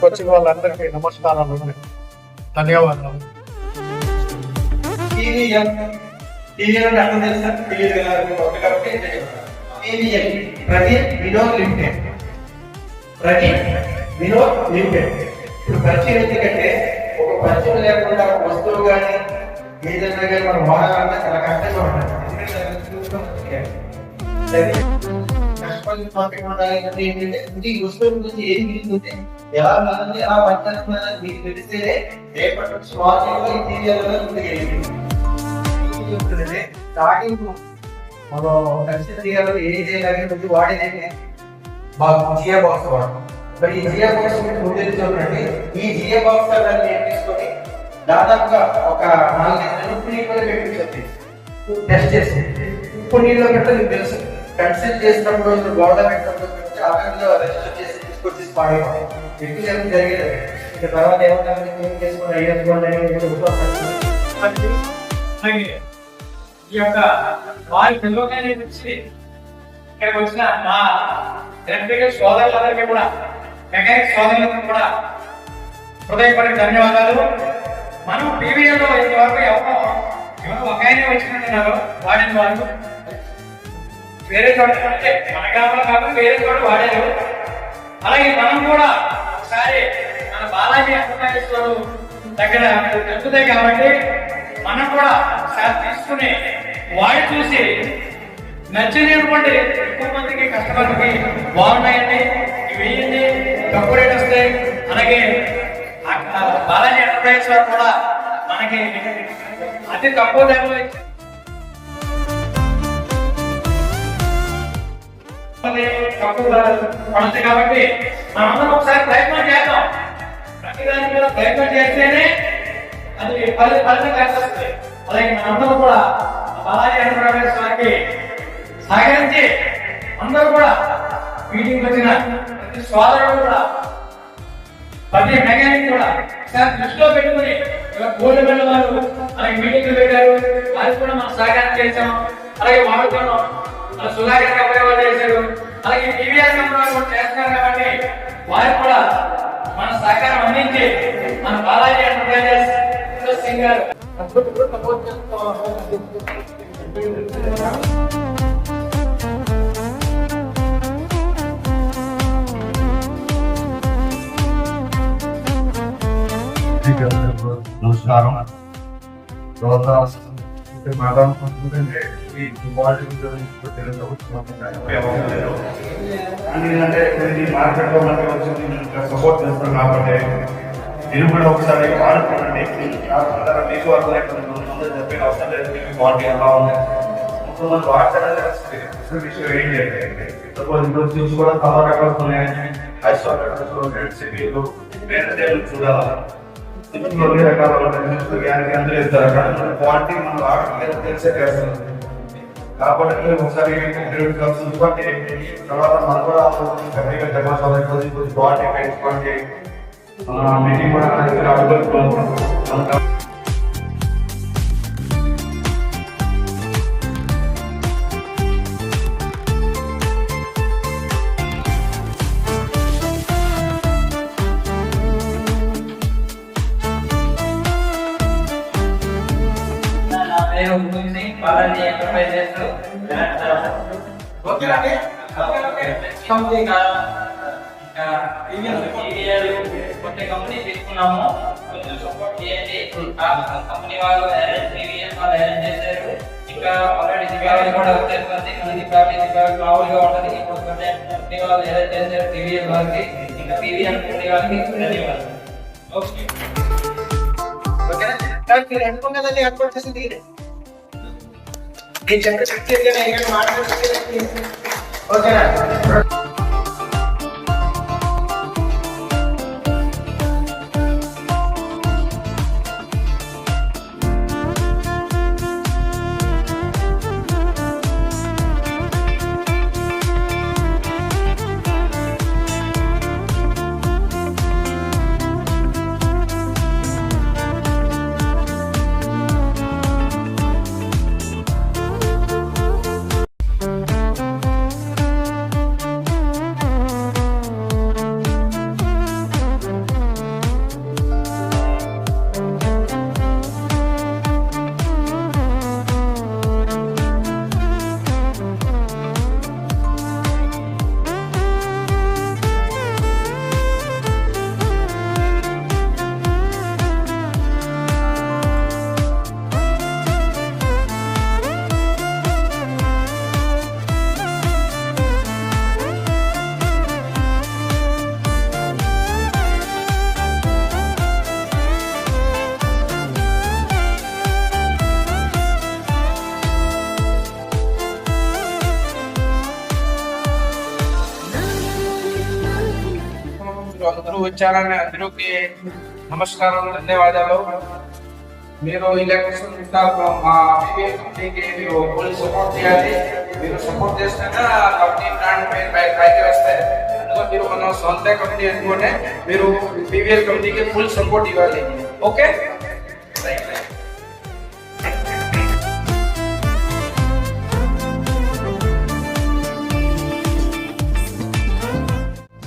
వచ్చిన వాళ్ళందరికీ నమస్కారాలు, ధన్యవాదాలు. వినోద్ లిమిటెడ్. ఇప్పుడు పరిచయం ఎందుకంటే ఒక పరిచయం లేకుండా వస్తువులు కానీ ఏదైనా కానీ మనం వాడాలంటే చాలా కష్టంగా ఉంటుంది. ఈ వస్తువుల గురించి ఏది మిగిలిందంటే ఎలా ఉన్నది ఎలా పనిచేస్తుందని మీకు తెలిస్తేనే రేపటి నుంచి స్టార్టింగ్ మనం ఖచ్చితంగా ఏ చేయాలి వాడేది జియో బాక్స్ వాడతాం. మరి ఈ జియో బాక్స్ ముందు చూడండి, ఈ జియో బాక్స్ తీసుకొని దాదాపుగా ఒక 4-5 ఉప్పు నీళ్ళు పెట్టి టెస్ట్ చేసి ఉప్పు నీళ్ళు పెట్ట మీకు తెలుసు కన్సల్ట్ చేసినప్పుడు గోడ పెట్టినప్పుడు ఆమెలో రెజిస్టర్ చేసి తీసుకొచ్చి పాడేవాడు ఎక్కువ జరిగేది. ఇక తర్వాత ఏమన్నా చేసుకుని అయ్యేసుకోండి. ఈ యొక్క వారి పిల్లలనే వచ్చి ఇక్కడికి వచ్చిన మా ఎలక్ట్రికల్ సోదరులందరికీ కూడా, మెకానిక్ సోదరులందరికీ కూడా హృదయపడి ధన్యవాదాలు. మనం టీవీలో ఇంతవరకు ఎవరు ఒక ఆయన వచ్చినట్టున్నారు వాడిన వాళ్ళు వేరే చోట అంటే మన గ్రామంలో కాకుండా వేరే చోట వాడారు. అలాగే మనం కూడా ఒకసారి మన బాలాజీ ఎంటర్ప్రైజెస్ దగ్గర దొరుకుతాయి కాబట్టి మనం కూడా ఒకసారి తీసుకుని వాడి చూసి నచ్చినటువంటి ఎక్కువ మందికి కస్టమర్లకి బాగున్నాయండి, ఇవి వేయండి, తక్కువ రేట్ వస్తాయి. అలాగే బాలాజీ ఎంటర్ప్రైజెస్ వారు కూడా మనకి అతి తక్కువ ధరలో తక్కువ పడుతుంది కాబట్టి మనందరం ఒకసారి ప్రయత్నం చేద్దాం. ప్రతిదాని మీద ప్రయత్నం చేస్తేనే అది ఫలితం కనిపిస్తుంది. అలాగే మనందరం కూడా బాలాజీ ఎంటర్ప్రైజెస్ వారికి సహకరించి అందరూ కూడా మీటింగ్ వచ్చిన ప్రతి సోదరుడు కూడా ప్రతి మెకానిక్ కూడా ఒకసారి దృష్టిలో పెట్టుకుని గోల్డ్ మెడల్ వారు అలాగే మీటింగ్లు పెట్టారు, వారికి కూడా మనం సహకారం చేశాం. అలాగే వాడుతున్నాం, మన సుధాకర్ కంపెనీ వాళ్ళు చేశారు, అలాగే టీవీఆర్ కంపెనీ వాళ్ళు కూడా చేస్తున్నారు. కాబట్టి వారికి కూడా మన సహకారం అందించి మన బాలాజీ ఎంటర్ప్రైజెస్ సింగ్ గారు నమస్కారం. మేడం ఎందుకంటే మార్కెట్ లో మనకి వచ్చింది సపోర్ట్ చేస్తాం కాబట్టి మీరు కూడా ఒకసారి వాడుకోండి. మీకు అర్థం చెప్పిన అవసరం లేదు, మీకు క్వాలిటీ ఎలా ఉంది మనం వాడతారని విషయం ఏం చేయండి. సపోజ్ ఇప్పుడు జ్యూస్ కూడా చాలా రకాలు ఉన్నాయని చూడాలి, రకాల అందరూ ఇస్తారు. క్వాలిటీ మనం వాడలేదు తెలిసే చేస్తుంది కాబట్టి ఒకసారి చూసుకోండి. తర్వాత మనం కూడా క్వాలిటీ పెంచుకోండి. మీటింగ్ కూడా బాలాజీ ఎంటర్ప్రైజెస్ కొత్త కంపెనీ తీసుకున్నాము, కొంచెం సపోర్ట్ చేయండి. కంపెనీ వాళ్ళు అరేంజ్ చేశారు. ఇంకా ఆల్రెడీ దివాళీ కూడా వచ్చేస్తుంది, మన దివాళీ మామూలుగా ఉంటుంది. ఇప్పుడు కంపెనీ వాళ్ళు అరేంజ్ చేశారు టీవీఎల్ వాళ్ళకి, ఇంకా టీవీఎల్ కంపెనీ వాళ్ళకి ధన్యవాదాలు. ఓకే అనుకున్నదండి ఏర్పాటు చేసింది నేను చెప్పి మాట్లాడుతుంది. ఓకేనా? మీరు అందరూ వచ్చారని అందరికి నమస్కారం, ధన్యవాదాలు. మీరు ఎలక్ట్రిషన్ మా PBL కంపెనీకి మీరు ఫుల్ సపోర్ట్ చేయాలి. మీరు సపోర్ట్ చేస్తేనే కంపెనీ బ్రాండ్ పేరు పైకి వస్తాయి. అందులో మీరు మన సొంత కంపెనీ అనుకుంటే మీరు PBL కంపెనీకి ఫుల్ సపోర్ట్ ఇవ్వాలి. ఓకే.